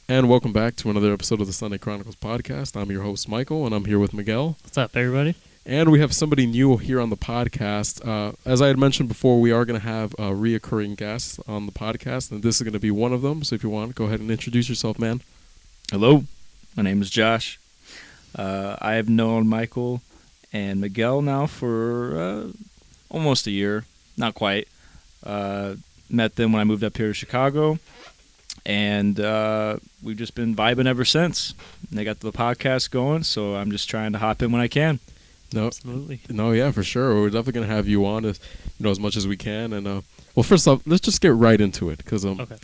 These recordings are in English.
And welcome back to another episode of the Sunday Chronicles podcast. I'm your host, Michael, and I'm here with Miguel. What's up, everybody? And we have somebody new here on the podcast. As I had mentioned before, we are going to have reoccurring guests on the podcast, and this is going to be one of them. So if you want, go ahead and introduce yourself, man. Hello, my name is Josh. I have known Michael and Miguel now for almost a year, not quite. Met them when I moved up here to Chicago, and we've just been vibing ever since. And they got the podcast going, so I'm just trying to hop in when I can. No, Absolutely. No, yeah, for sure. We're definitely going to have you on as much as we can. And well, first off, let's just get right into it, because Okay.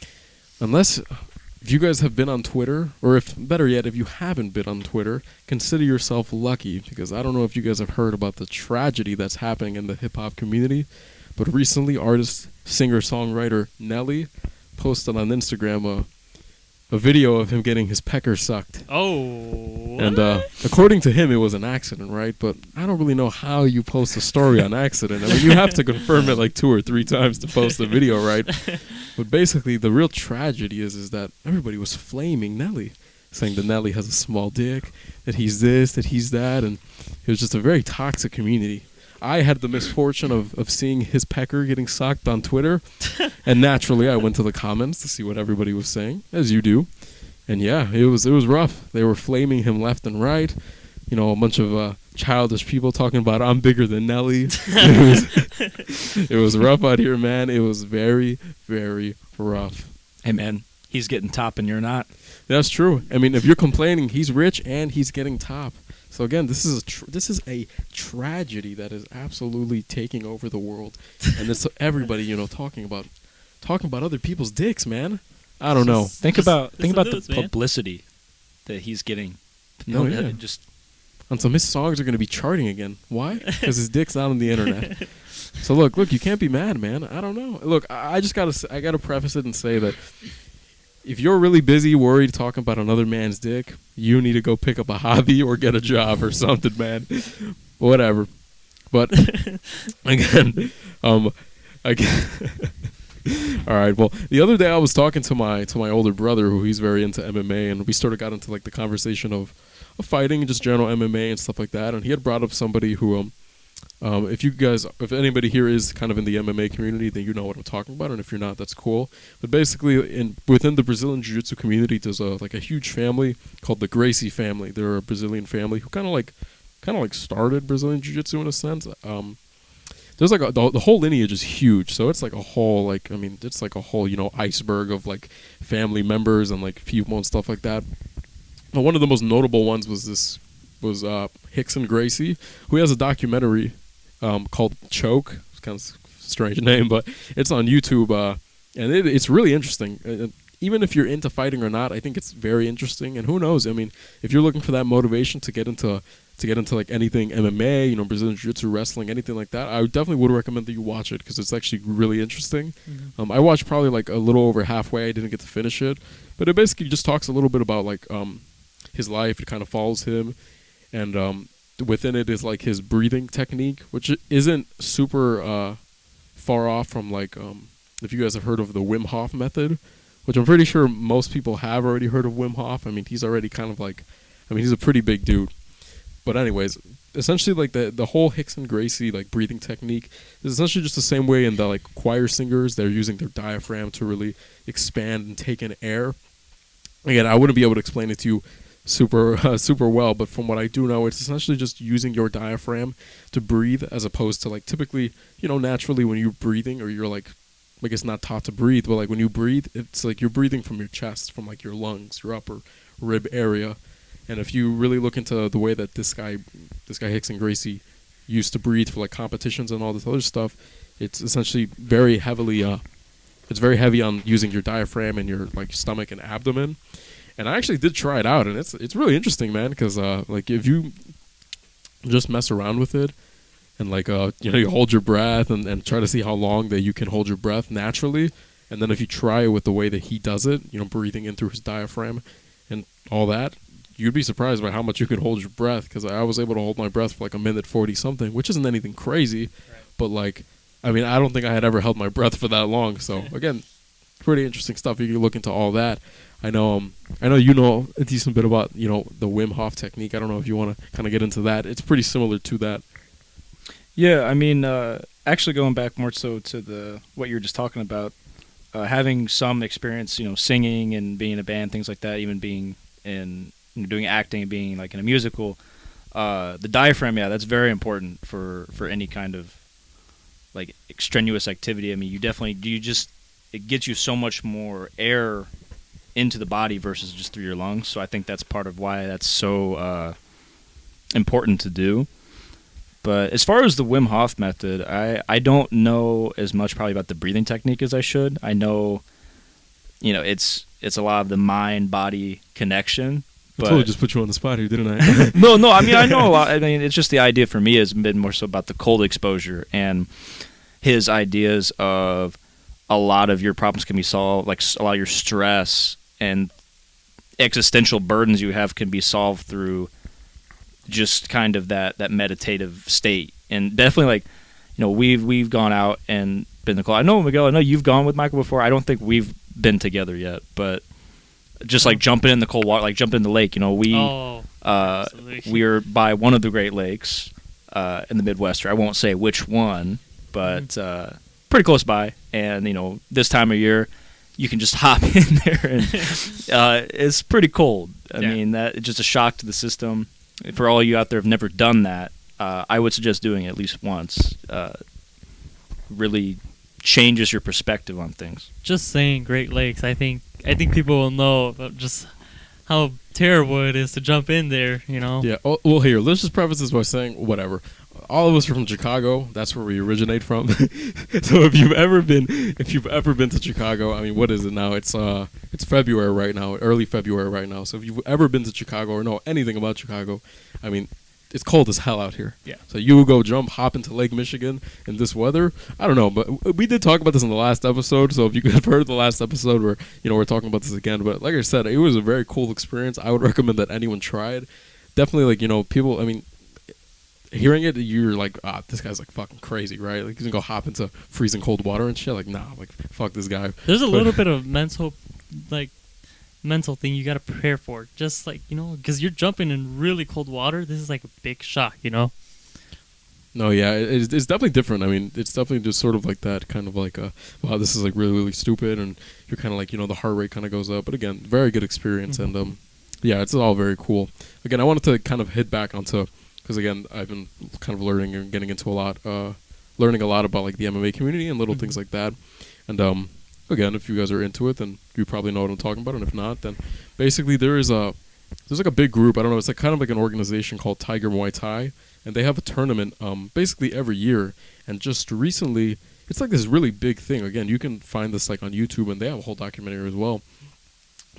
if you guys have been on Twitter, or if better yet, if you haven't been on Twitter, consider yourself lucky, because I don't know if you guys have heard about the tragedy that's happening in the hip-hop community, but recently artist, singer-songwriter NELLY posted on Instagram a video of him getting his pecker sucked. Oh. And according to him, it was an accident, right? But I don't really know how you post a story on accident. I mean, you have to confirm it like 2 or 3 times to post the video, right? But basically, the real tragedy is that everybody was flaming NELLY, saying that NELLY has a small dick, that he's this, that he's that, and it was just a very toxic community. I had the misfortune of seeing his pecker getting sucked on Twitter, and naturally I went to the comments to see what everybody was saying, as you do. And yeah, it was rough. They were flaming him left and right. You know, a bunch of childish people talking about, I'm bigger than NELLY. It was rough out here, man. It was very, very rough. Hey, man, he's getting top and you're not. That's true. I mean, if you're complaining, he's rich and he's getting top. So again, this is a tragedy that is absolutely taking over the world, and it's everybody, talking about other people's dicks, man. I don't know. Think about the the man. publicity that he's getting. Oh, yeah. Just And some his songs are going to be charting again. Why? Because his dick's not on the internet. So look, you can't be mad, man. I don't know. Look, I gotta preface it and say that if you're really busy, worried, talking about another man's dick, you need to go pick up a hobby or get a job or something, man. Whatever. But again, all right. Well, the other day I was talking to my older brother, who he's very into MMA, and we sort of got into like the conversation of fighting, just general MMA and stuff like that. And he had brought up somebody who, if anybody here is kind of in the MMA community, then you know what I'm talking about, and if you're not, that's cool. But basically, within the Brazilian Jiu-Jitsu community, there's a huge family called the GRACIE family. They're a Brazilian family who kind of like started Brazilian Jiu-Jitsu in a sense. There's like the whole lineage is huge, so it's like a whole iceberg of like family members and like people and stuff like that. But one of the most notable ones was RICKSON GRACIE, who has a documentary called Choke. It's kind of a strange name, but it's on YouTube, and it's really interesting. Even if you're into fighting or not, I think it's very interesting. And who knows? I mean, if you're looking for that motivation to get into like anything MMA, Brazilian Jiu-Jitsu, wrestling, anything like that, I definitely would recommend that you watch it, because it's actually really interesting. Mm-hmm. I watched probably like a little over halfway. I didn't get to finish it, but it basically just talks a little bit about like his life. It kind of follows him, and within it is like his breathing technique, which isn't super far off from like if you guys have heard of the Wim Hof method, which I'm pretty sure most people have already heard of Wim Hof. I mean, he's already kind of like, he's a pretty big dude. But anyways, essentially like the whole RICKSON GRACIE like breathing technique is essentially just the same way in the like choir singers. They're using their diaphragm to really expand and take in air. Again, I wouldn't be able to explain it to you super well, but from what I do know, it's essentially just using your diaphragm to breathe, as opposed to like typically, naturally when you're breathing, or you're like, I guess not taught to breathe, but like when you breathe, it's like you're breathing from your chest, from like your lungs, your upper rib area. And if you really look into the way that this guy RICKSON GRACIE used to breathe for like competitions and all this other stuff, it's essentially very heavy on using your diaphragm and your like stomach and abdomen. And I actually did try it out, and it's really interesting, man, because like if you just mess around with it, and like you hold your breath and try to see how long that you can hold your breath naturally, and then if you try it with the way that he does it, breathing in through his diaphragm and all that, you'd be surprised by how much you can hold your breath, because I was able to hold my breath for like a minute 40 something, which isn't anything crazy, right. But like, I mean, I don't think I had ever held my breath for that long. So again, pretty interesting stuff. You can look into all that. I know you know a decent bit about the Wim Hof technique. I don't know if you want to kind of get into that. It's pretty similar to that. Yeah, I mean, actually going back more so to what you were just talking about, having some experience, singing and being in a band, things like that, even being in doing acting and being like in a musical, the diaphragm, yeah, that's very important for any kind of like extraneous activity. I mean, it gets you so much more air into the body versus just through your lungs. So I think that's part of why that's so important to do. But as far as the Wim Hof method, I don't know as much probably about the breathing technique as I should. I know, it's a lot of the mind-body connection. I totally just put you on the spot here, didn't I? No, I mean, I know a lot. I mean, it's just the idea for me has been more so about the cold exposure and his ideas of a lot of your problems can be solved, like a lot of your stress and existential burdens you have can be solved through just kind of that meditative state. And definitely, like, we've gone out and been to the club. I know, Miguel, I know you've gone with Michael before. I don't think we've been together yet, but just like jumping in the cold water, like jumping in the lake. We are by one of the Great Lakes in the Midwest. I won't say which one, but pretty close by. And this time of year, you can just hop in there, and it's pretty cold. I mean, that it's just a shock to the system. For all you out there who've never done that, I would suggest doing it at least once. Really changes your perspective on things. Just saying Great Lakes, I think people will know about just how terrible it is to jump in there, Yeah. Oh, well, here, let's just preface this by saying whatever. All of us are from Chicago. That's where we originate from. So if you've ever been to Chicago, I mean, what is it now? It's February right now, early February right now. So if you've ever been to Chicago or know anything about Chicago, I mean, it's cold as hell out here. Yeah. So you will hop into Lake Michigan in this weather. I don't know, but we did talk about this in the last episode. So if you could have heard the last episode where, we're talking about this again. But like I said, it was a very cool experience. I would recommend that anyone try it. Definitely, like, people, I mean, hearing it, you're like, this guy's like fucking crazy, right? Like, he's gonna go hop into freezing cold water and shit. Like, nah, like, fuck this guy. There's a little bit of mental thing you gotta prepare for. Just like, because you're jumping in really cold water. This is like a big shock, No, yeah, it's definitely different. I mean, it's definitely just sort of like that kind of like, wow, this is like really, really stupid. And you're kind of like, the heart rate kind of goes up. But again, very good experience. Mm-hmm. And, yeah, it's all very cool. Again, I wanted to kind of hit back onto, because again, I've been kind of learning and getting into learning a lot about like the MMA community and little things like that. And again, if you guys are into it, then you probably know what I'm talking about. And if not, then basically there's like a big group. I don't know. It's like kind of like an organization called Tiger Muay Thai, and they have a tournament basically every year. And just recently, it's like this really big thing. Again, you can find this like on YouTube, and they have a whole documentary as well.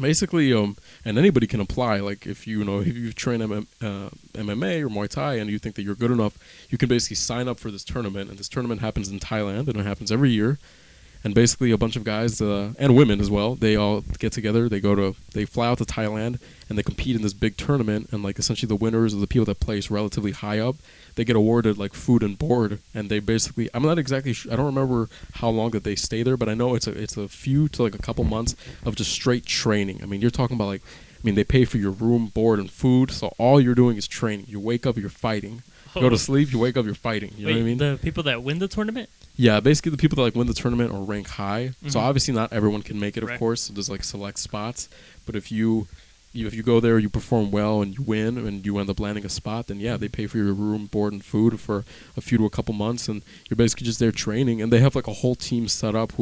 Basically, and anybody can apply. Like if you train MMA or Muay Thai and you think that you're good enough, you can basically sign up for this tournament. And this tournament happens in Thailand, and it happens every year. And basically, a bunch of guys and women as well, they all get together. They fly out to Thailand, and they compete in this big tournament. And like essentially, the winners are the people that place relatively high up. They get awarded like food and board, and they basically, I'm not exactly I don't remember how long that they stay there, but I know it's a few to like a couple months of just straight training. I mean, you're talking about they pay for your room, board, and food, so all you're doing is training. You wake up, you're fighting. You go to sleep, you wake up, you're fighting. You know what I mean? The people that win the tournament? Yeah, basically the people that like win the tournament or rank high. Mm-hmm. So obviously not everyone can make it, of course. So there's like select spots, but if you go there, you perform well and you win, and you end up landing a spot, then yeah, they pay for your room, board, and food for a few to a couple months, and you're basically just there training. And they have like a whole team set up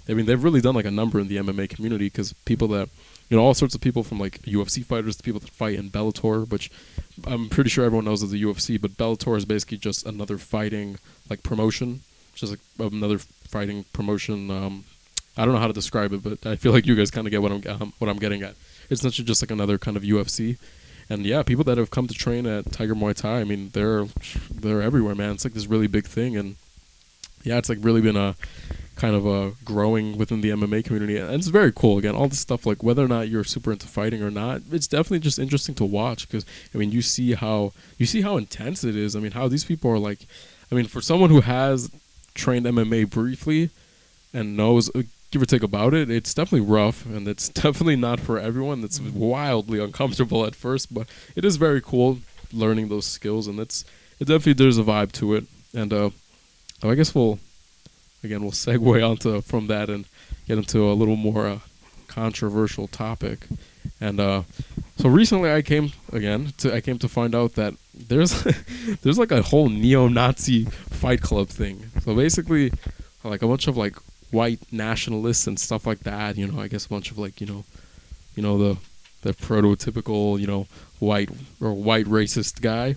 they've really done like a number in the MMA community, because people that, all sorts of people from like UFC fighters to people that fight in Bellator, which I'm pretty sure everyone knows as the UFC, but Bellator is basically just another fighting like promotion, just like another fighting promotion. I don't know how to describe it, but I feel like you guys kind of get what I'm getting at. It's not just like another kind of UFC. And yeah, people that have come to train at Tiger Muay Thai, I mean, they're everywhere, man. It's like this really big thing. And yeah, it's like really been a kind of growing within the MMA community. And it's very cool. Again, all this stuff, like whether or not you're super into fighting or not, it's definitely just interesting to watch, because I mean, you see how intense it is. I mean, how these people are like, I mean, for someone who has trained MMA briefly and knows give or take about it. It's definitely rough, and it's definitely not for everyone. It's wildly uncomfortable at first, but it is very cool learning those skills, and it definitely there's a vibe to it. And I guess we'll segue onto from that and get into a little more controversial topic. And so recently I came to find out that there's like a whole neo-Nazi fight club thing. So basically, like a bunch of like white nationalists and stuff like that. You know, I guess a bunch of like the prototypical white racist guy.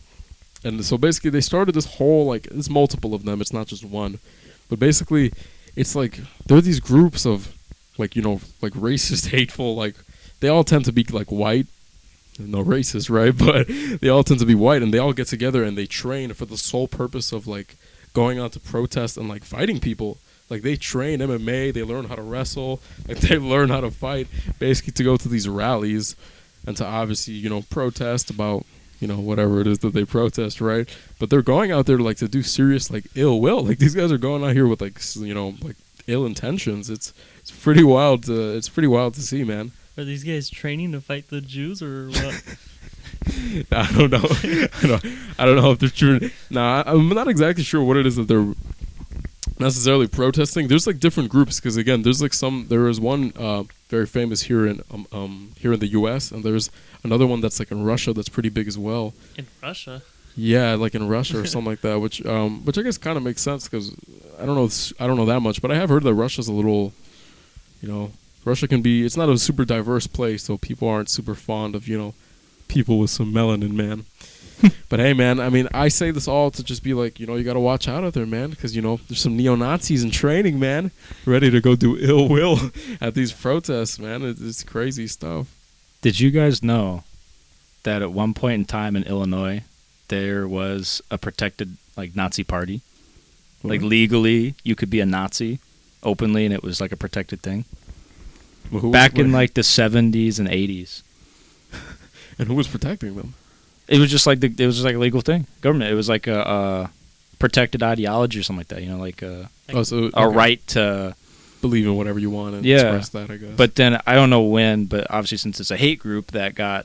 And so basically they started this whole like there's multiple of them. It's not just one, but basically it's like there are these groups of like like racist, hateful, like they all tend to be like white. No racist, right? But they all tend to be white, and they all get together and they train for the sole purpose of like going out to protest and like fighting people. Like they train MMA, they learn how to wrestle, like they learn how to fight, basically to go to these rallies and to obviously protest about whatever it is that they protest, right? But they're going out there like to do serious like ill will. Like these guys are going out here with like like ill intentions. It's pretty wild. It's pretty wild to see, man. Are these guys training to fight the Jews or what? I don't know. I don't know if they're true. Nah, I'm not exactly sure what it is that they're necessarily protesting. There's like different groups because again, there is one very famous here in the U.S. and there's another one that's like in Russia that's pretty big as well. In Russia? Yeah, like in Russia or something like that, which I guess kind of makes sense because I don't know that much, but I have heard that Russia's a little, Russia can be, it's not a super diverse place, so people aren't super fond of, people with some melanin, man. But hey, man, I mean, I say this all to just be like, you got to watch out there, man, because, there's some neo-Nazis in training, man, ready to go do ill will at these protests, man. It's crazy stuff. Did you guys know that at one point in time in Illinois, there was a protected, like, Nazi party? What? Like, legally, you could be a Nazi openly, and it was, like, a protected thing. Well, back in like the 70s and 80s. And who was protecting them? It was just like a legal thing. Government. It was like a protected ideology or something like that. Like a right to believe in whatever you want and express that, I guess. But then I don't know when, but obviously since it's a hate group that got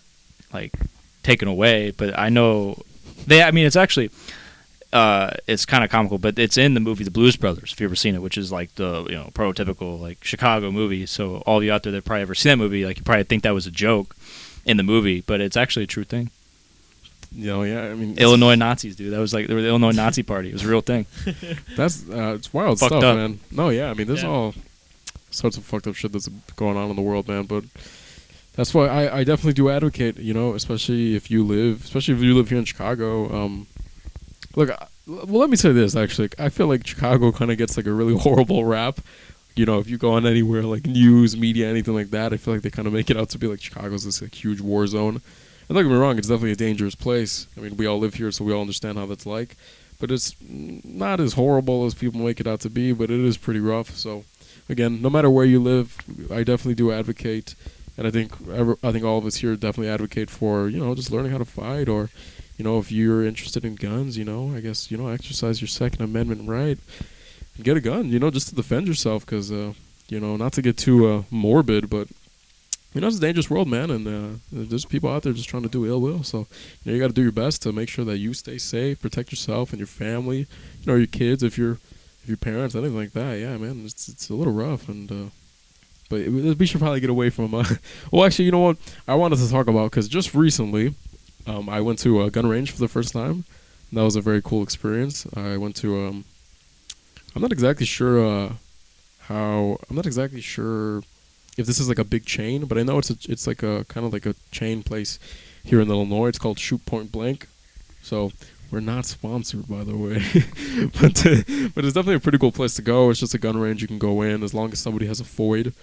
like taken away. But I know it's actually. It's kind of comical, but it's in the movie The Blues Brothers, if you've ever seen it, which is like the prototypical like Chicago movie. So all of you out there that probably ever seen that movie, like you probably think that was a joke in the movie, but it's actually a true thing. Yeah, I mean Illinois Nazis, dude. That was like they were the Illinois Nazi Party. It was a real thing. That's it's wild fucked stuff, up. Man. No, yeah, I mean there's all sorts of fucked up shit that's going on in the world, man. But that's why I definitely do advocate, especially if you live here in Chicago. Look, well, let me say this, actually. I feel like Chicago kind of gets, like, a really horrible rap. If you go on anywhere, like, news, media, anything like that, I feel like they kind of make it out to be, like, Chicago's this, like, huge war zone. And don't get me wrong, it's definitely a dangerous place. I mean, we all live here, so we all understand how that's like. But it's not as horrible as people make it out to be, but it is pretty rough. So, again, no matter where you live, I definitely do advocate. And I think all of us here definitely advocate for, just learning how to fight or... if you're interested in guns, I guess, exercise your Second Amendment right and get a gun, just to defend yourself because, not to get too morbid, but, it's a dangerous world, man, and there's people out there just trying to do ill will. So, you got to do your best to make sure that you stay safe, protect yourself and your family, your kids, if your parents, anything like that. Yeah, man, it's a little rough, and but we should probably get away from well, actually, you know what? I wanted to talk about because just recently. I went to a gun range for the first time. And that was a very cool experience. I went to I'm not exactly sure if this is like a big chain, but I know it's like a kind of like a chain place here in Illinois. It's called Shoot Point Blank. So we're not sponsored, by the way, but it's definitely a pretty cool place to go. It's just a gun range. You can go in as long as somebody has a FOID.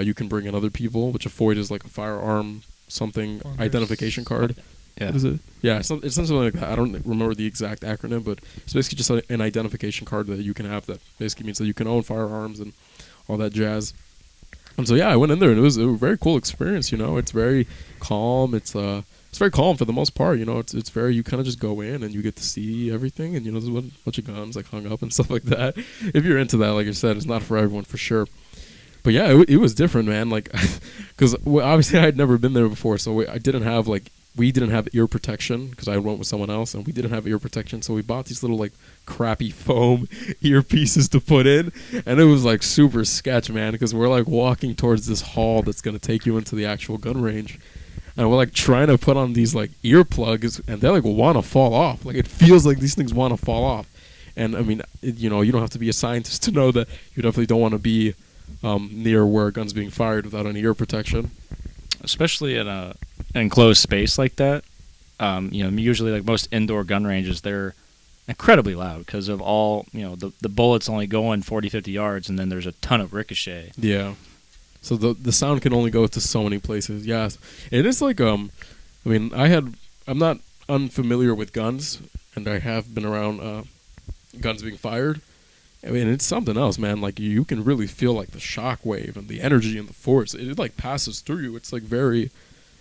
You can bring in other people, which a FOID is like a firearm something identification card. Yeah. What is it? Yeah, it's something like that. I don't remember the exact acronym, but it's basically just an identification card that you can have that basically means that you can own firearms and all that jazz. And so, yeah, I went in there, and it was a very cool experience, It's very calm. It's very calm for the most part, It's very, you kind of just go in, and you get to see everything, and, there's a bunch of guns, like, hung up and stuff like that. If you're into that, like I said, it's not for everyone, for sure. But yeah, it was different, man. Like, because obviously I had never been there before, so I didn't have we didn't have ear protection because I went with someone else, and we didn't have ear protection, so we bought these little like crappy foam earpieces to put in, and it was like super sketch, man, because we're like walking towards this hall that's gonna take you into the actual gun range, and we're like trying to put on these like earplugs, and they like want to fall off. Like it feels like these things want to fall off, and I mean, you know, you don't have to be a scientist to know that you definitely don't want to be near where a gun's being fired without any ear protection, especially in a enclosed space like that. You know, usually like most indoor gun ranges, they're incredibly loud because of all, you know, the bullets only going 40, 50 yards, and then there's a ton of ricochet. Yeah. So the sound can only go to so many places. Yeah. It is like I mean, I'm not unfamiliar with guns, and I have been around guns being fired. I mean, it's something else, man. Like you can really feel like the shock wave and the energy and the force. It like passes through you. It's like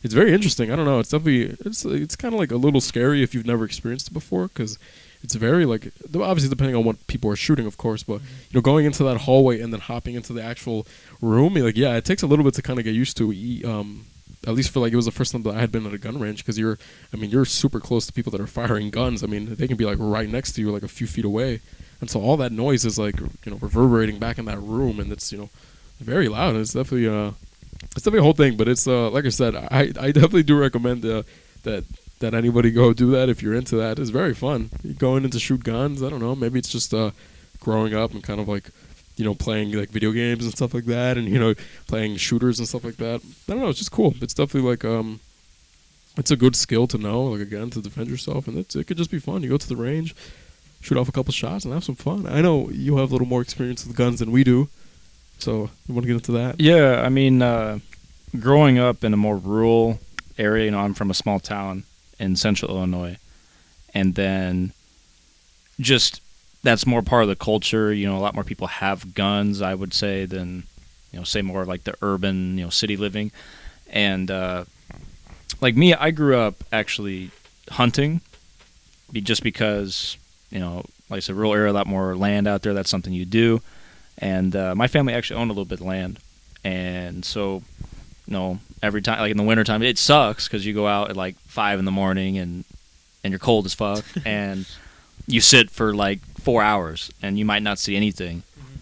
it's very interesting. I don't know. It's definitely it's kind of like a little scary if you've never experienced it before, because it's very like, obviously depending on what people are shooting, of course. But you know, going into that hallway and then hopping into the actual room, like yeah, it takes a little bit to kind of get used to. At least for like it was the first time that I had been at a gun range, because you're super close to people that are firing guns. I mean, they can be like right next to you, like a few feet away. And so all that noise is like, you know, reverberating back in that room, and it's, you know, very loud. And it's definitely a whole thing. But it's like I said, I definitely do recommend that anybody go do that if you're into that. It's very fun. Going in to shoot guns. I don't know. Maybe it's just growing up and kind of like, you know, playing like video games and stuff like that, and you know, playing shooters and stuff like that. I don't know. It's just cool. It's definitely like it's a good skill to know. Like again, to defend yourself, and it could just be fun. You go to the range, shoot off a couple shots, and have some fun. I know you have a little more experience with guns than we do, so you want to get into that? Yeah, I mean, growing up in a more rural area, you know, I'm from a small town in central Illinois, and then just that's more part of the culture. You know, a lot more people have guns, I would say, than, you know, say more like the urban, you know, city living. And like me, I grew up actually hunting, just because, you know, like I said, rural area, a lot more land out there. That's something you do. And my family actually owned a little bit of land. And so, you know, every time, like in the wintertime, it sucks because you go out at like 5 in the morning and you're cold as fuck. And you sit for like 4 hours and you might not see anything. Mm-hmm.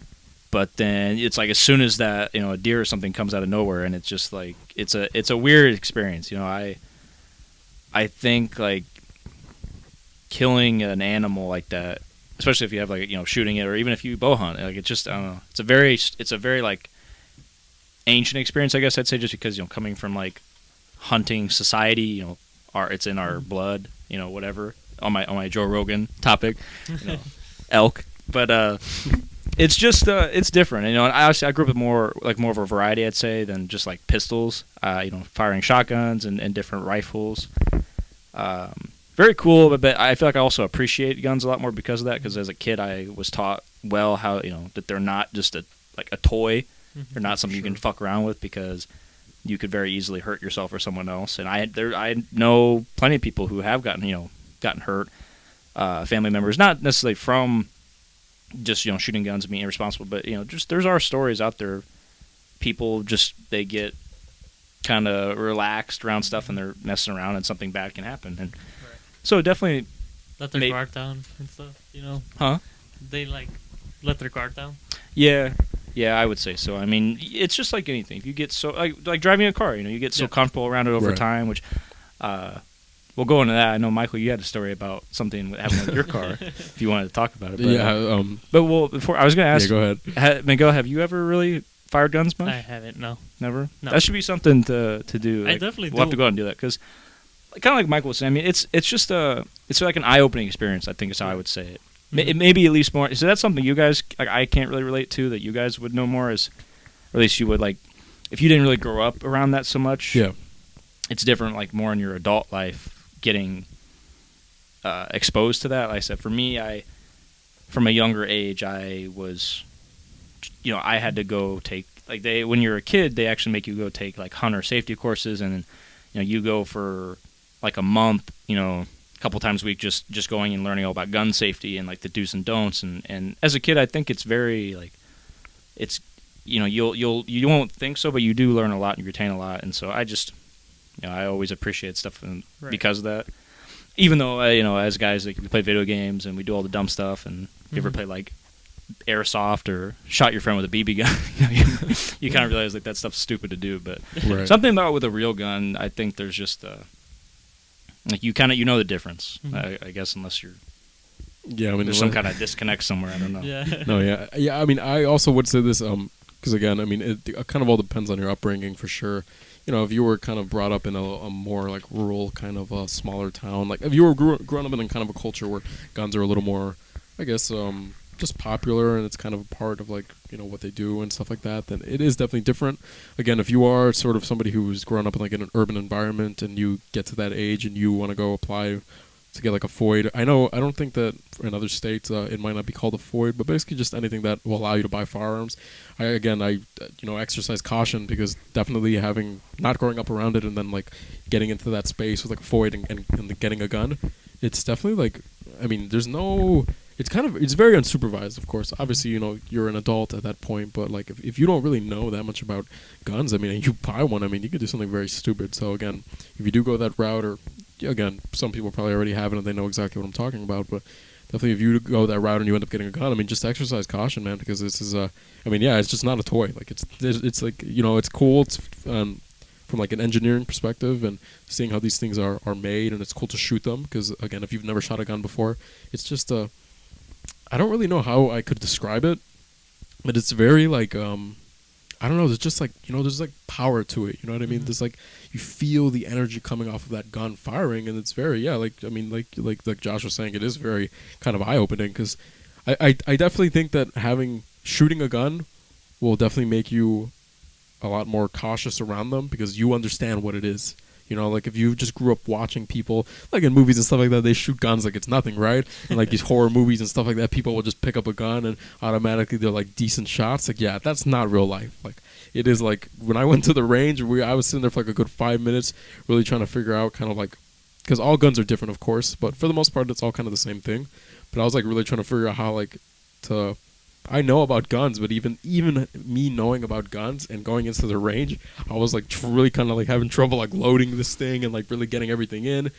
But then it's like as soon as that, you know, a deer or something comes out of nowhere, and it's just like, it's a weird experience. You know, I think like killing an animal like that, especially if you have like, you know, shooting it, or even if you bow hunt, like it's just, I don't know, it's a very like ancient experience, I guess I'd say, just because, you know, coming from like hunting society, you know, it's in our blood, you know, whatever, on my Joe Rogan topic, you know, elk, but it's just it's different, you know. And I grew up with more of a variety, I'd say, than just like pistols, you know, firing shotguns and different rifles. Very cool, but I feel like I also appreciate guns a lot more because of that. Because as a kid, I was taught well how, you know, that they're not just a toy. Mm-hmm. They're not something you can fuck around with, because you could very easily hurt yourself or someone else. And I know plenty of people who have gotten hurt. Family members, not necessarily from just, you know, shooting guns and being irresponsible, but, you know, just there's our stories out there. People just, they get kind of relaxed around stuff and they're messing around and something bad can happen. And so definitely let their guard down and stuff, you know? Huh? They, like, let their guard down? Yeah, I would say so. I mean, it's just like anything. If you get so, like driving a car, you know, you get so comfortable around it over time, which, we'll go into that. I know, Michael, you had a story about something happening with your car, if you wanted to talk about it. But, yeah. But before, I was going to ask. Yeah, go ahead. Miguel, have you ever really fired guns much? I haven't, no. Never? No. That should be something to do. I definitely We'll have to go out and do that, because kind of like Michael was saying, I mean, it's just it's like an eye-opening experience, I think is how I would say it. Mm-hmm. It may be at least more. So that's something you guys, like, I can't really relate to, that you guys would know more, as, or at least you would, like, if you didn't really grow up around that so much. Yeah. It's different, like, more in your adult life, getting exposed to that. Like I said, for me, from a younger age, I was, you know, I had to go take, like, when you're a kid, they actually make you go take, like, hunter safety courses, and, you know, you go for like a month, you know, a couple times a week, just going and learning all about gun safety and like the do's and don'ts. And as a kid, I think it's very like, it's you won't think so, but you do learn a lot and you retain a lot. And so I always appreciate stuff because of that. Even though as guys, like, we play video games and we do all the dumb stuff, and if you ever play like airsoft or shot your friend with a BB gun, you kind of realize like that stuff's stupid to do. But something about with a real gun, I think there's just like you know the difference. I guess unless you're there's some kind of disconnect somewhere. I don't know. Yeah. I mean, I also would say this because again, I mean, it kind of all depends on your upbringing for sure. If you were kind of brought up in a more like rural kind of a smaller town, like if you were grown up in kind of a culture where guns are a little more, I guess, just popular and it's kind of a part of like what they do and stuff like that, then it is definitely different. Again, if you are sort of somebody who's grown up in like in an urban environment and you get to that age and you want to go apply to get like a FOID, I don't think that in other states it might not be called a FOID, but basically just anything that will allow you to buy firearms. I exercise caution because definitely not growing up around it and then like getting into that space with like a FOID and getting a gun, it's definitely like, I mean, it's very unsupervised, of course. Obviously, you're an adult at that point, but like if you don't really know that much about guns, I mean, and you buy one, I mean, you could do something very stupid. So again, if you do go that route, or again, some people probably already have it and they know exactly what I'm talking about, but definitely if you go that route and you end up getting a gun, I mean, just exercise caution, man, because this is it's just not a toy. Like it's like, it's cool. It's from like an engineering perspective and seeing how these things are made, and it's cool to shoot them because again, if you've never shot a gun before, it's just I don't really know how I could describe it, but it's very like I don't know. There's just like there's like power to it. You know what I mean? There's like you feel the energy coming off of that gun firing, and it's very like Josh was saying, it is very kind of eye opening because I definitely think that shooting a gun will definitely make you a lot more cautious around them because you understand what it is. Like if you just grew up watching people, like in movies and stuff like that, they shoot guns like it's nothing, right? And like these horror movies and stuff like that, people will just pick up a gun and automatically they're like decent shots. Like, yeah, that's not real life. Like it is like when I went to the range, I was sitting there for like a good 5 minutes really trying to figure out kind of like, because all guns are different, of course, but for the most part, it's all kind of the same thing. But I was like really trying to figure out how like I know about guns, but even me knowing about guns and going into the range, I was like really kind of like having trouble like loading this thing and like really getting everything in.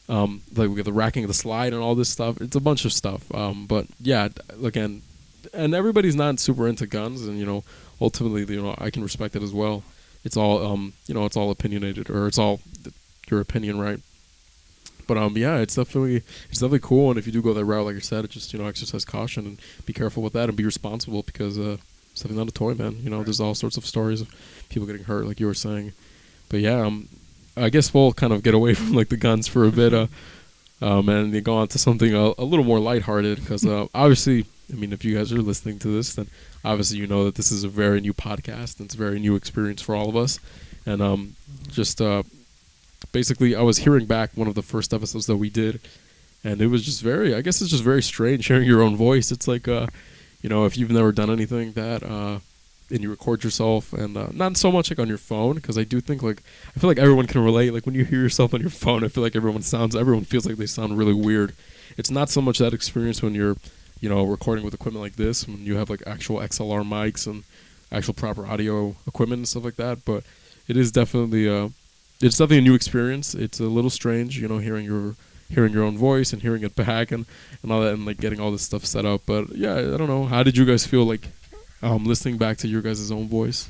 Like we got the racking of the slide and all this stuff. It's a bunch of stuff. But yeah, again, and everybody's not super into guns, and ultimately, I can respect it as well. It's all it's all opinionated, or it's all your opinion, right? But yeah, it's definitely cool, and if you do go that route, like I said, just exercise caution and be careful with that and be responsible because it's definitely not a toy, man. There's all sorts of stories of people getting hurt, like you were saying. But yeah, I guess we'll kind of get away from like the guns for a bit, and then go on to something a little more lighthearted because obviously, I mean, if you guys are listening to this, then obviously you know that this is a very new podcast and it's a very new experience for all of us, and basically, I was hearing back one of the first episodes that we did, and it was just I guess it's just very strange hearing your own voice. It's like, if you've never done anything that, and you record yourself, and not so much like on your phone, because I do think I feel like everyone can relate. Like when you hear yourself on your phone, I feel like everyone feels like they sound really weird. It's not so much that experience when you're, recording with equipment like this, when you have like actual XLR mics and actual proper audio equipment and stuff like that, but it is definitely, it's definitely a new experience. It's a little strange, hearing your own voice and hearing it back and all that, and like getting all this stuff set up. But yeah, I don't know. How did you guys feel like listening back to your guys' own voice?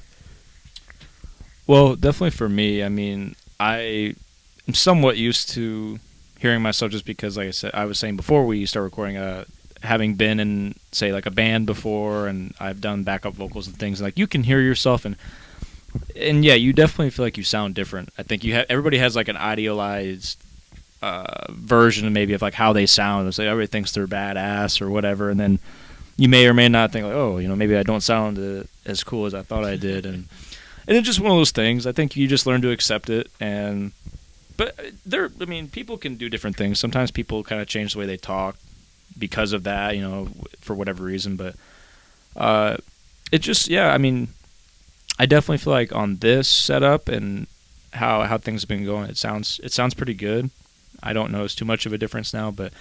Well, definitely for me, I mean, I am somewhat used to hearing myself just because, like I was saying before we start recording, having been in, say, like a band before, and I've done backup vocals and things, like you can hear yourself and yeah, you definitely feel like you sound different. I think everybody has like an idealized version maybe of like how they sound. It's like everybody thinks they're badass or whatever, and then you may or may not think like, oh, maybe I don't sound as cool as I thought I did, and it's just one of those things. I think you just learn to accept it, but people can do different things. Sometimes people kind of change the way they talk because of that, for whatever reason. But it just, yeah, I mean, I definitely feel like on this setup and how things have been going, it sounds pretty good. I don't notice too much of a difference now, but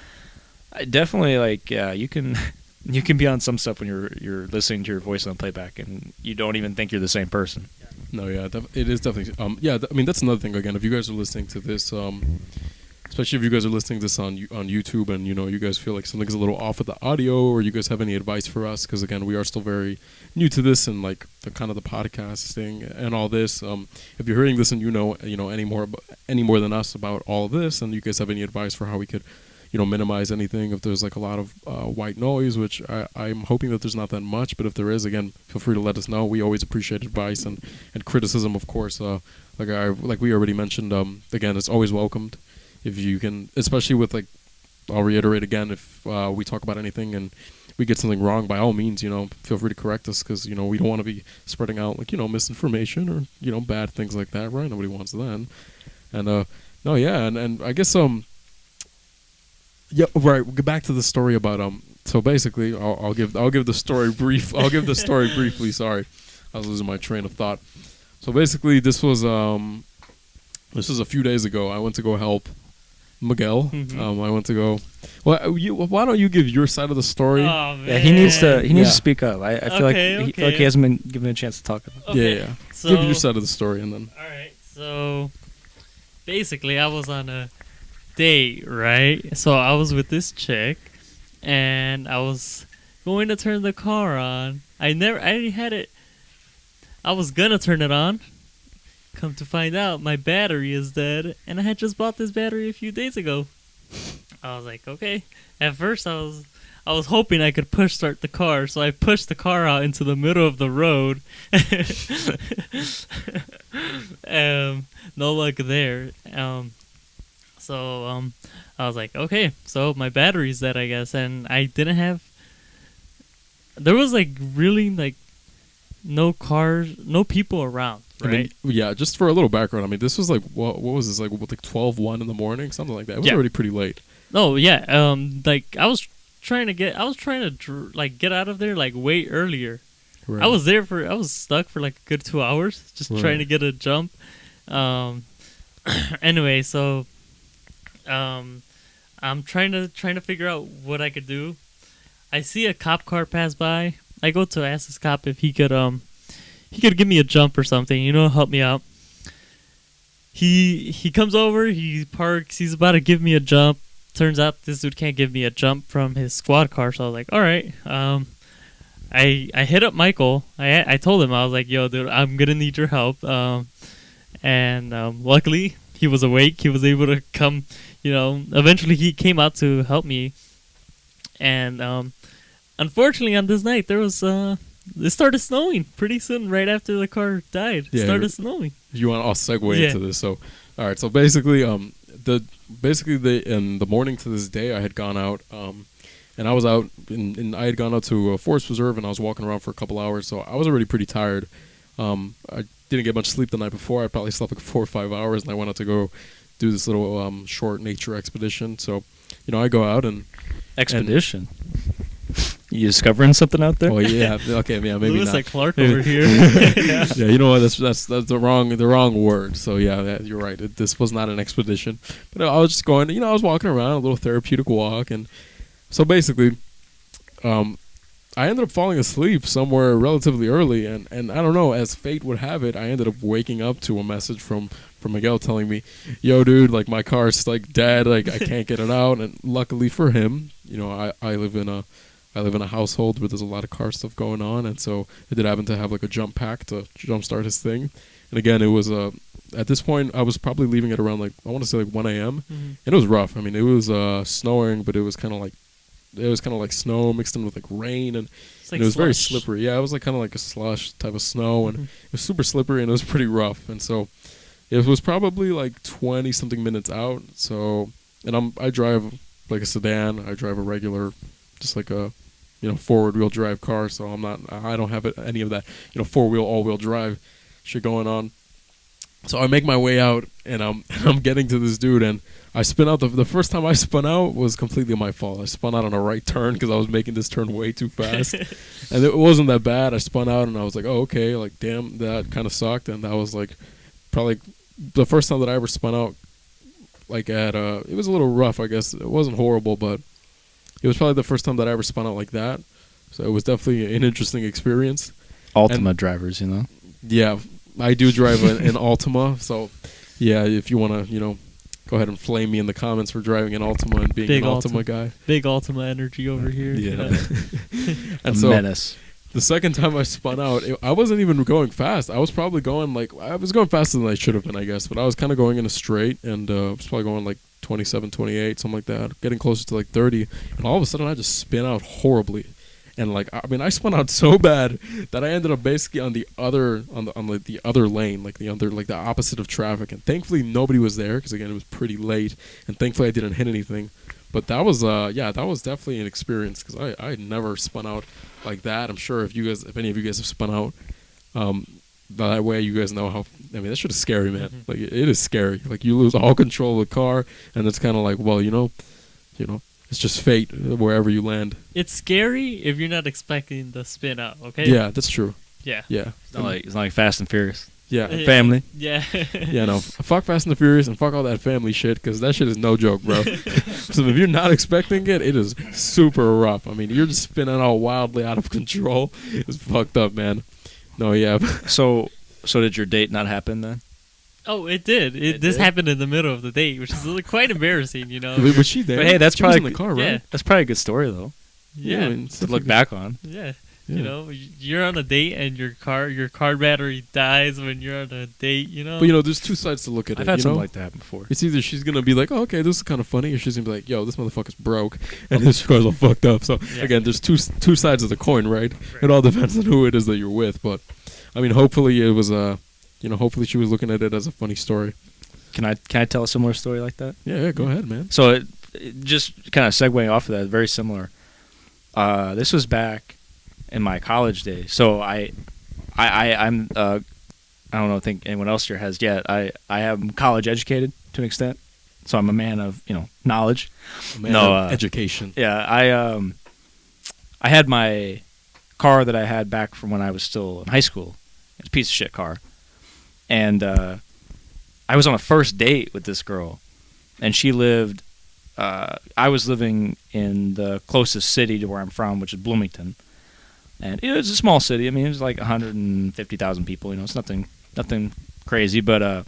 I definitely you can You can be on some stuff when you're listening to your voice on playback, and you don't even think you're the same person. No, yeah, it is definitely. Yeah, I mean, that's another thing. Again, if you guys are listening to this, especially if you guys are listening to this on YouTube, and you guys feel like something's a little off with the audio, or you guys have any advice for us, because again, we are still very new to this and like the kind of the podcasting and all this. If you're hearing this and you know any more than us about all of this, and you guys have any advice for how we could minimize anything, if there's like a lot of white noise, which I'm hoping that there's not that much, but if there is, again, feel free to let us know. We always appreciate advice and criticism, of course. Like we already mentioned, again, it's always welcomed. If you can, especially with like, I'll reiterate again, if we talk about anything and we get something wrong, by all means, feel free to correct us, because we don't want to be spreading out like misinformation or bad things like that, right? Nobody wants that. And no, yeah, and I guess yeah, right. We'll get back to the story about So basically, I'll give the story brief. I'll give the story briefly. Sorry, I was losing my train of thought. So basically, this was a few days ago. I went to go help Miguel. Mm-hmm. I went to go. Well, why don't you give your side of the story? Oh, man. Yeah, he needs to speak up. I feel Okay. like he hasn't been given a chance to talk about it. Okay, Yeah. So, Give your side of the story, and then. All right. So basically, I was on a date, right? So I was with this chick, and I was going to turn the car on. I had it. I was gonna turn it on. Come to find out, my battery is dead, and I had just bought this battery a few days ago. I was like, okay. At first, I was hoping I could push start the car, so I pushed the car out into the middle of the road. No luck there. So I was like, okay, so my battery's dead, I guess, and I didn't have. There was like really like no cars, no people around, right? I mean, yeah, just for a little background, I mean, this was like, what was this, like 12:01 in the morning, something like that. It was already pretty late. Oh yeah, like I was trying to get out of there like way earlier. Right. I was stuck for like a good 2 hours just trying to get a jump. Anyway, so I'm trying to figure out what I could do. I see a cop car pass by. I go to ask this cop if he could give me a jump or something, help me out. He comes over, he parks, he's about to give me a jump. Turns out this dude can't give me a jump from his squad car, so I was like, all right. I hit up Michael. I told him, I was like, yo, dude, I'm gonna need your help. And luckily he was awake. He was able to come. Eventually he came out to help me. And unfortunately, on this night, it started snowing pretty soon. Right after the car died, it started snowing. I'll segue into this. So, all right. So basically, in the morning to this day, I had gone out, and I was out, and I had gone out to a forest preserve, and I was walking around for a couple hours. So I was already pretty tired. I didn't get much sleep the night before. I probably slept like 4 or 5 hours, and I went out to go do this little short nature expedition. So, I go out and expedition. You discovering something out there? Oh yeah, okay, yeah, maybe Lewis not. like Clark over here. Yeah, you know what? That's the wrong word. So yeah, you're right. This was not an expedition, but I was just going. I was walking around, a little therapeutic walk, and so basically, I ended up falling asleep somewhere relatively early, and I don't know, as fate would have it, I ended up waking up to a message from Miguel telling me, "Yo, dude, like my car's like dead, like I can't get it out." And luckily for him, I live in a household where there's a lot of car stuff going on, and so I did happen to have like a jump pack to jumpstart his thing. And again, it was at this point I was probably leaving at around like I want to say like 1 a.m. And it was rough. I mean, it was snowing, but it was kind of like snow mixed in with like rain, and Like it was very slush. slippery. Yeah, it was like kind of like a slush type of snow, and it was super slippery, and it was pretty rough. And so it was probably like 20 something minutes out. So, and I drive like a sedan. I drive a regular, just like a forward wheel drive car. So I don't have any of that 4-wheel all-wheel drive shit going on. So I make my way out, and I'm getting to this dude, and I spin out. The first time I spun out was completely my fault. I spun out on a right turn because I was making this turn way too fast, and it wasn't that bad. I spun out, and I was like, oh, okay, like damn, that kind of sucked. And that was like probably the first time that I ever spun out. Like it was a little rough, I guess. It wasn't horrible, but it was probably the first time that I ever spun out like that. So it was definitely an interesting experience. Ultima drivers, you know. Yeah, I do drive an Altima, so yeah, if you want to, go ahead and flame me in the comments for driving an Altima and being Big an Altima guy. Big Ultima energy over here. Yeah. And A so menace. the second time I spun out, I wasn't even going fast. I was probably going I was going faster than I should have been, I guess, but I was kind of going in a straight, and I was probably going like 27, 28, something like that, getting closer to like 30, and all of a sudden I just spin out horribly. And I spun out so bad that I ended up basically on the other the other lane, the opposite of traffic. And thankfully nobody was there because again it was pretty late, and thankfully I didn't hit anything. But that was that was definitely an experience because I had never spun out like that. I'm sure if any of you guys have spun out, that way you guys know how. I mean, that shit is scary, man. Mm-hmm. Like it is scary. Like you lose all control of the car, and it's kind of like, well, it's just fate wherever you land. It's scary if you're not expecting the spin out, okay? Yeah, that's true. Yeah. Yeah. It's not like Fast and Furious. Yeah. Family. Yeah. Yeah, no. Fuck Fast and the Furious and fuck all that family shit because that shit is no joke, bro. So if you're not expecting it, it is super rough. I mean, you're just spinning all wildly out of control. It's fucked up, man. No, yeah. So did your date not happen then? Oh, it did. This happened in the middle of the date, which is quite embarrassing, Was she there? But hey, that's she was probably in the car, right? Yeah. That's probably a good story though Yeah, I mean, to look back on. Yeah. Yeah. You're on a date and your car battery dies when you're on a date, But there's two sides to look at I've it. had something like that happen before. It's either she's gonna be like, oh, okay, this is kind of funny, or she's gonna be like, yo, this motherfucker's broke and this car's all fucked up. So Yeah. again, there's two sides of the coin, right? It all depends on who it is that you're with. But I mean, hopefully it was hopefully she was looking at it as a funny story. Can I tell a similar story like that? Yeah, go ahead, man. So it just kind of segueing off of that, very similar. This was back in my college days. So I'm I don't know, think anyone else here has yet. I am college educated to an extent, so I'm a man of knowledge. A man of education. Yeah, I had my car that I had back from when I was still in high school. It's a piece of shit car, and I was on a first date with this girl, and she lived. I was living in the closest city to where I'm from, which is Bloomington, and it was a small city. I mean, it was like 150,000 people. It's nothing crazy. But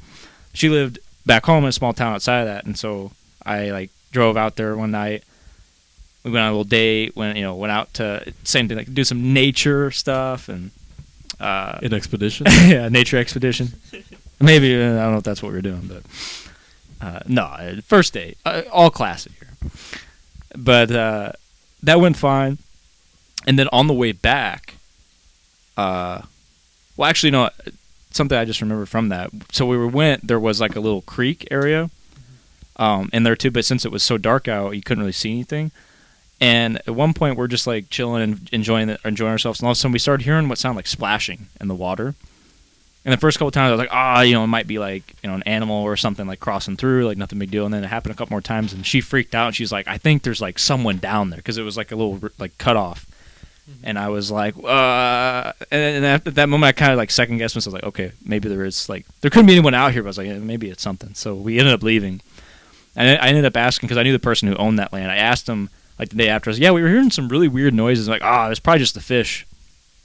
she lived back home in a small town outside of that, and so I drove out there one night. We went on a little date. Went out to same thing, do some nature stuff and An expedition. yeah, nature expedition. Maybe I don't know if that's what we were doing, but no, first date, all classy here. But that went fine, and then on the way back, actually no, something I just remembered from that. So there was like a little creek area, in there too. But since it was so dark out, you couldn't really see anything. And at one point, we're just like chilling and enjoying ourselves, and all of a sudden, we started hearing what sounded like splashing in the water. And the first couple times, I was like, it might be like an animal or something like crossing through, like nothing big deal. And then it happened a couple more times, and she freaked out. And she's like, I think there's like someone down there because it was like a little like cut off. Mm-hmm. And I was like, and after that moment, I kind of like second guessed myself. I was like, okay, maybe there couldn't be anyone out here. But I was like, maybe it's something. So we ended up leaving. And I ended up asking because I knew the person who owned that land. I asked him like the day after. I was like, yeah, we were hearing some really weird noises. Like, it's probably just the fish,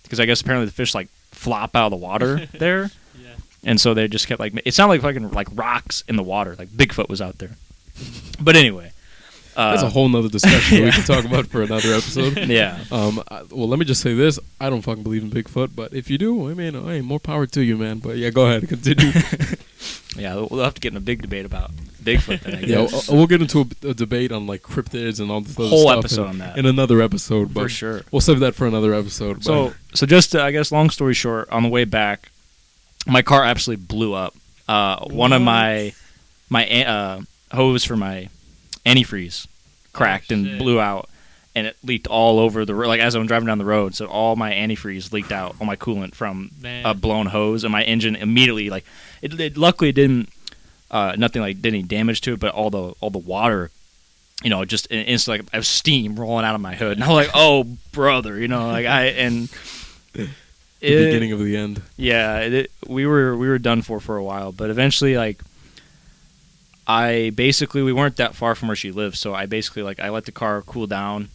because I guess apparently the fish like flop out of the water there. Yeah. And so they just kept like, it sounded like fucking like rocks in the water, like Bigfoot was out there. But anyway, that's a whole nother discussion that we can talk about for another episode. Yeah. Well, let me just say this: I don't fucking believe in Bigfoot, but if you do, I mean, hey, more power to you, man. But yeah, go ahead, continue. Yeah, we'll have to get in a big debate about Bigfoot then, I Yeah, guess. we'll get into a debate on like cryptids and all this other Whole stuff episode on that. in another episode. But For sure. We'll save that for another episode. So just I guess long story short, on the way back, my car absolutely blew up. One of my hose for my antifreeze cracked and blew out, and it leaked all over the road. Like as I'm driving down the road, so all my antifreeze leaked out, all my coolant from a blown hose, and my engine immediately like it luckily didn't nothing like did any damage to it, but all the water, just instantly like, I was steam rolling out of my hood, and I was like, oh brother, like the beginning of the end. Yeah, we were done for a while, but eventually like. We weren't that far from where she lived, so I basically I let the car cool down,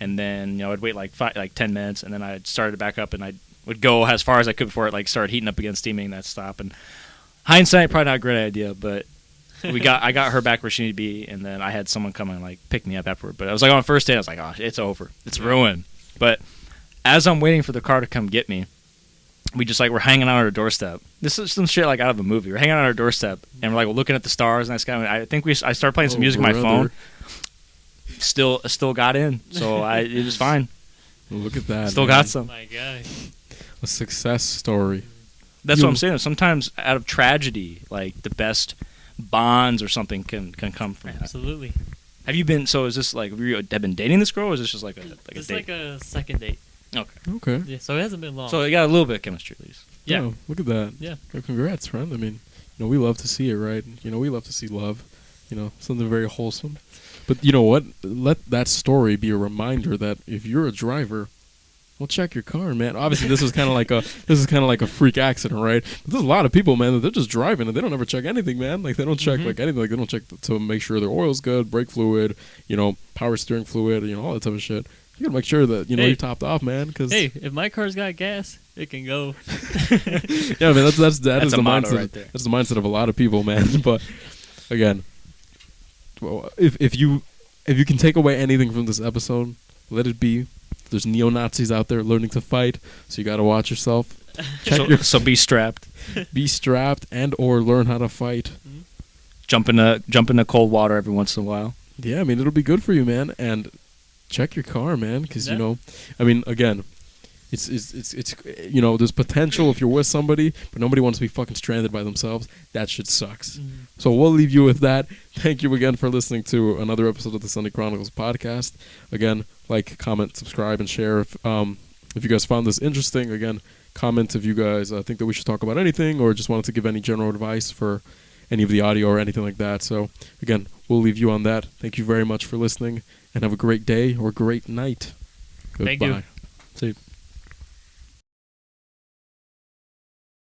and then I'd wait like 10 minutes, and then I'd start it back up, and I would go as far as I could before it like started heating up again, steaming. That stop. And hindsight, probably not a great idea, but I got her back where she needed to be, and then I had someone come and like pick me up afterward. But I was like on the first day, I was like, oh, it's over, it's ruined. But as I'm waiting for the car to come get me, we just like we're hanging out on our doorstep. This is some shit like out of a movie. We're hanging out on our doorstep, and we're like looking at the stars and that sky. I think I started playing some music on my phone. Still got in, so it was fine. Look at that. Still got some. Oh my God. A success story. That's what I'm saying. Sometimes out of tragedy, like the best bonds or something can come from that. Absolutely. Have you been? So is this like have you been dating this girl, or is this just like a date? It's like a second date. Okay. Yeah, so it hasn't been long. So you got a little bit of chemistry at least. Yeah. Oh, look at that. Yeah. Well, congrats, friend. I mean, we love to see it, right? We love to see love. Something very wholesome. But you know what? Let that story be a reminder that if you're a driver, well, check your car, man. Obviously, this is kind of like a freak accident, right? But there's a lot of people, man, that they're just driving and they don't ever check anything, man. Like they don't check like anything. Like they don't check to make sure their oil's good, brake fluid, power steering fluid, all that type of shit. You gotta make sure that you're topped off, man. Cause hey, if my car's got gas, it can go. yeah, man, that is the mindset. Right there. That's the mindset of a lot of people, man. But again, well, if you can take away anything from this episode, let it be. There's neo-Nazis out there learning to fight, so you gotta watch yourself. So be strapped. Be strapped and or learn how to fight. Jump in cold water every once in a while. Yeah, I mean it'll be good for you, man. And check your car, man, because I mean, again, it's there's potential if you're with somebody, but nobody wants to be fucking stranded by themselves. That shit sucks. So we'll leave you with that. Thank you again for listening to another episode of the Sunday Chronicles podcast. Again, like, comment, subscribe, and share if you guys found this interesting. Again, comment if you guys think that we should talk about anything or just wanted to give any general advice for any of the audio or anything like that. So again, we'll leave you on that. Thank you very much for listening, and have a great day or great night. Goodbye. Thank you. See you.